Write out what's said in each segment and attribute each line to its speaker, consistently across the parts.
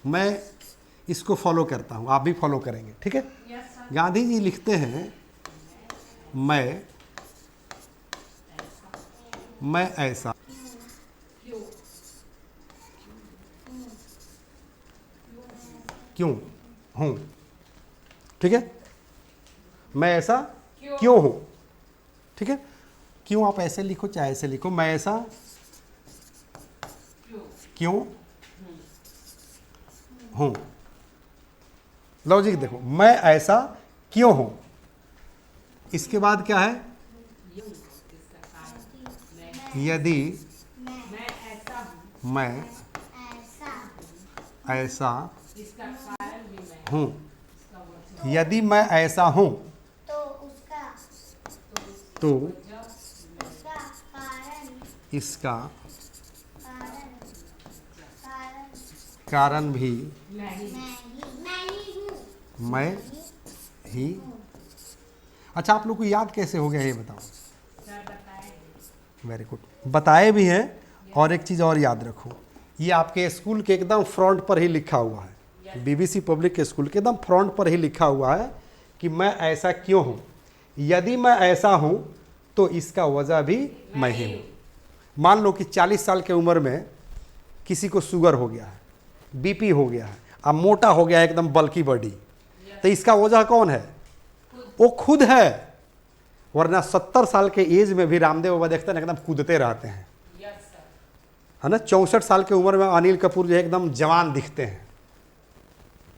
Speaker 1: मैं इसको फॉलो करता हूँ, आप भी फॉलो करेंगे, ठीक है। गांधी जी लिखते हैं मैं ऐसा क्यों हूँ, ठीक है। मैं ऐसा क्यों हूँ, ठीक है। क्यों आप ऐसे लिखो चाहे ऐसे लिखो, मैं ऐसा क्यों हूँ। लॉजिक देखो, मैं ऐसा क्यों हूँ, इसके बाद क्या है, यदि मैं ऐसा हूँ, यदि मैं ऐसा हूँ तो इसका कारण भी मैं ही। अच्छा, आप लोग को याद कैसे हो गया ये बताओ। वेरी गुड, बताए भी हैं। और एक चीज़ और याद रखो, ये आपके स्कूल के एकदम फ्रंट पर ही लिखा हुआ है, बीबीसी पब्लिक के स्कूल के एकदम फ्रंट पर ही लिखा हुआ है कि मैं ऐसा क्यों हूँ। यदि मैं ऐसा हूँ तो इसका वजह भी मैं ही हूँ। मान लो कि 40 साल की उम्र में किसी को शुगर हो गया है, बीपी हो गया है, अब मोटा हो गया है एकदम बल्की बॉडी, तो इसका वजह कौन है, वो खुद है। वरना 70 साल के एज में भी रामदेव बाबा देखते हैं एकदम कूदते रहते हैं, है ना। 64 साल की उम्र में अनिल कपूर जो है एकदम जवान दिखते हैं।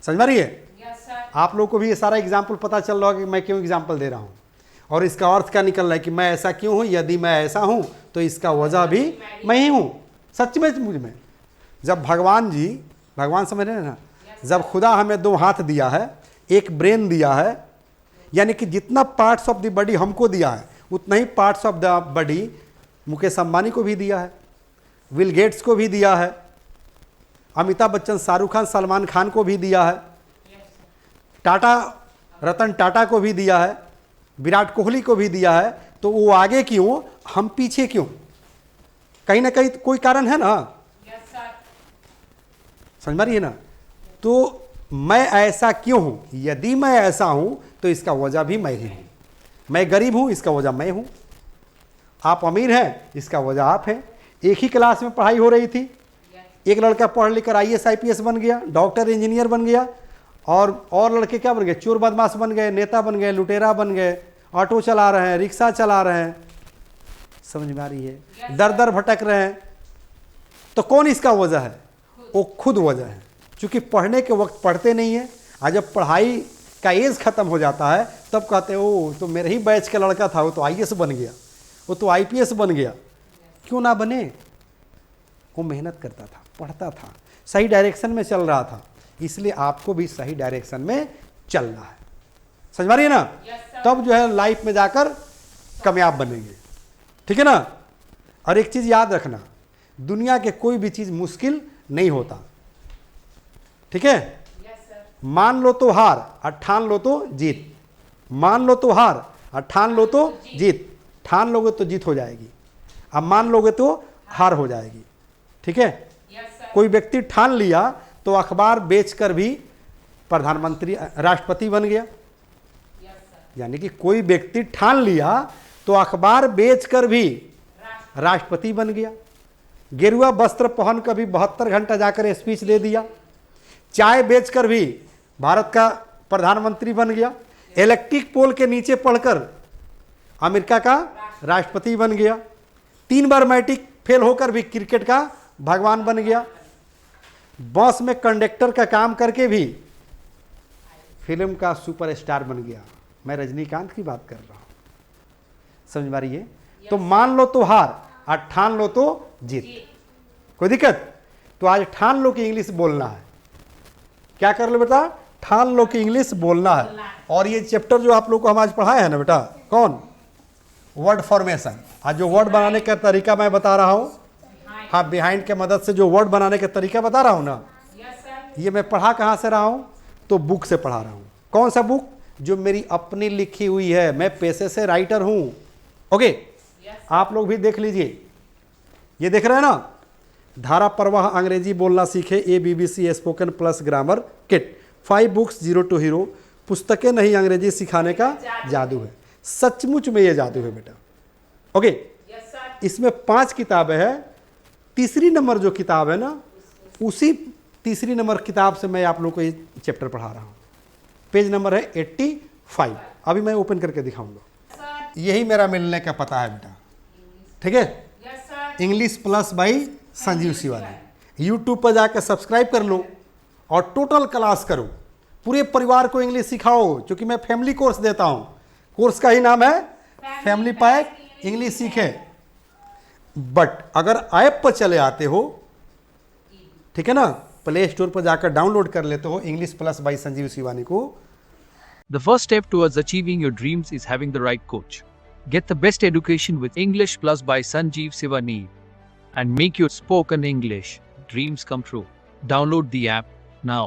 Speaker 1: समझ में रही है। आप लोगों को भी ये सारा एग्जाम्पल पता चल रहा है कि मैं क्यों एग्जाम्पल दे रहा हूँ, और इसका अर्थ क्या निकल रहा है कि मैं ऐसा क्यों हूँ, यदि मैं ऐसा हूँ तो इसका वजह भी मैं ही हूँ। सच में मुझ में जब भगवान समझ रहे हैं ना, जब खुदा हमें 2 हाथ दिया है, एक ब्रेन दिया है, यानी कि जितना पार्ट्स ऑफ द बॉडी हमको दिया है उतना ही parts of the body Mukesh Ambani को भी दिया है, विल गेट्स को भी दिया है, अमिताभ बच्चन, शाहरुख खान, सलमान खान को भी दिया है, रतन टाटा को भी दिया है, विराट कोहली को भी दिया है। तो वो आगे क्यों, हम पीछे क्यों, कहीं ना कहीं कोई कारण है ना। समझ में रही है ना। तो मैं ऐसा क्यों हूं, यदि मैं ऐसा हूं तो इसका वजह भी मैं ही हूं। मैं गरीब हूं, इसका वजह मैं हूं। आप अमीर हैं, इसका वजह आप हैं। एक ही क्लास में पढ़ाई हो रही थी, एक लड़का पढ़ लिखकर IAS IPS बन गया, डॉक्टर इंजीनियर बन गया, और लड़के क्या बन गए, चोर बदमाश बन गए, नेता बन गए, लुटेरा बन गए, ऑटो चला रहे हैं, रिक्शा चला रहे हैं। समझ में आ रही है। दर दर भटक रहे हैं। तो कौन इसका वजह है, वो खुद वजह है। क्योंकि पढ़ने के वक्त पढ़ते नहीं है, आज जब पढ़ाई का एज खत्म हो जाता है तब कहते हैं ओ तो मेरे ही बैच का लड़का था, वो तो IAS बन गया, वो तो IPS बन गया। क्यों ना बने, वो मेहनत करता था, पढ़ता था, सही डायरेक्शन में चल रहा था। इसलिए आपको भी सही डायरेक्शन में चलना है। समझ पा रही है ना। तब जो है लाइफ में जाकर कामयाब बनेंगे, ठीक है ना। और एक चीज याद रखना, दुनिया के कोई भी चीज मुश्किल नहीं होता, ठीक है। मान लो तो हार और ठान लो तो जीत, मान लो तो हार और ठान लो तो जीत। ठान लोगे तो जीत हो जाएगी, अब मान लोगे तो हार हो जाएगी, ठीक है। कोई व्यक्ति ठान लिया तो अखबार बेचकर भी प्रधानमंत्री राष्ट्रपति बन गया। यानी कि कोई व्यक्ति ठान लिया तो अखबार बेचकर भी राष्ट्रपति बन गया। गेरुआ वस्त्र पहन कर भी 72 घंटा जाकर स्पीच दे दिया। चाय बेचकर भी भारत का प्रधानमंत्री बन गया। इलेक्ट्रिक पोल के नीचे पढ़कर अमेरिका का राष्ट्रपति बन गया। 3 बार मैट्रिक फेल होकर भी क्रिकेट का भगवान बन गया। बस में कंडक्टर का काम करके भी फिल्म का सुपरस्टार बन गया। मैं रजनीकांत की बात कर रहा हूं, समझ में आ रही है। तो मान लो तो हार और ठान लो तो जीत। कोई दिक्कत। तो आज ठान लो कि इंग्लिश बोलना है। क्या कर लो बेटा, ठान लो कि इंग्लिश बोलना है। और ये चैप्टर जो आप लोग को हम आज पढ़ाए हैं ना बेटा, कौन, वर्ड फॉर्मेशन। आज जो वर्ड बनाने का तरीका मैं बता रहा हूं, हाँ, बिहाइंड के मदद से जो वर्ड बनाने का तरीका बता रहा हूं ना, ये मैं पढ़ा कहां से रहा हूं, तो बुक से पढ़ा रहा हूं। कौन सा बुक, जो मेरी अपनी लिखी हुई है। मैं पेशे से राइटर हूं। ओके, आप लोग भी देख लीजिए, ये देख रहे हैं ना, धारा प्रवाह अंग्रेजी बोलना सीखे ABBC spoken plus grammar kit, 5 books 0 to hero, पुस्तकें नहीं अंग्रेजी सिखाने का जादू है। सचमुच में ये जादू है बेटा। ओके, इसमें 5 किताबें हैं। तीसरी नंबर जो किताब है ना, उसी तीसरी नंबर किताब से मैं आप लोगों को ये चैप्टर पढ़ा रहा हूँ। पेज नंबर है 85। अभी मैं ओपन करके दिखाऊंगा। यही मेरा मिलने का पता है बेटा, ठीक है। English plus by Sanjeev Shivani. YouTube पर जाकर सब्सक्राइब कर लो और टोटल क्लास करो, पूरे परिवार को इंग्लिश सिखाओ, क्योंकि मैं फैमिली कोर्स देता हूँ। कोर्स का ही नाम है फैमिली पैक इंग्लिश सीखे। बट अगर ऐप पर चले आते हो, ठीक है ना, प्ले स्टोर पर जाकर डाउनलोड कर लेते हो English plus by Sanjeev Shivani को।
Speaker 2: The first step towards achieving your dreams is having the right coach. Get the best education with English Plus by Sanjeev Sivani and make your spoken English dreams come true. Download the app now.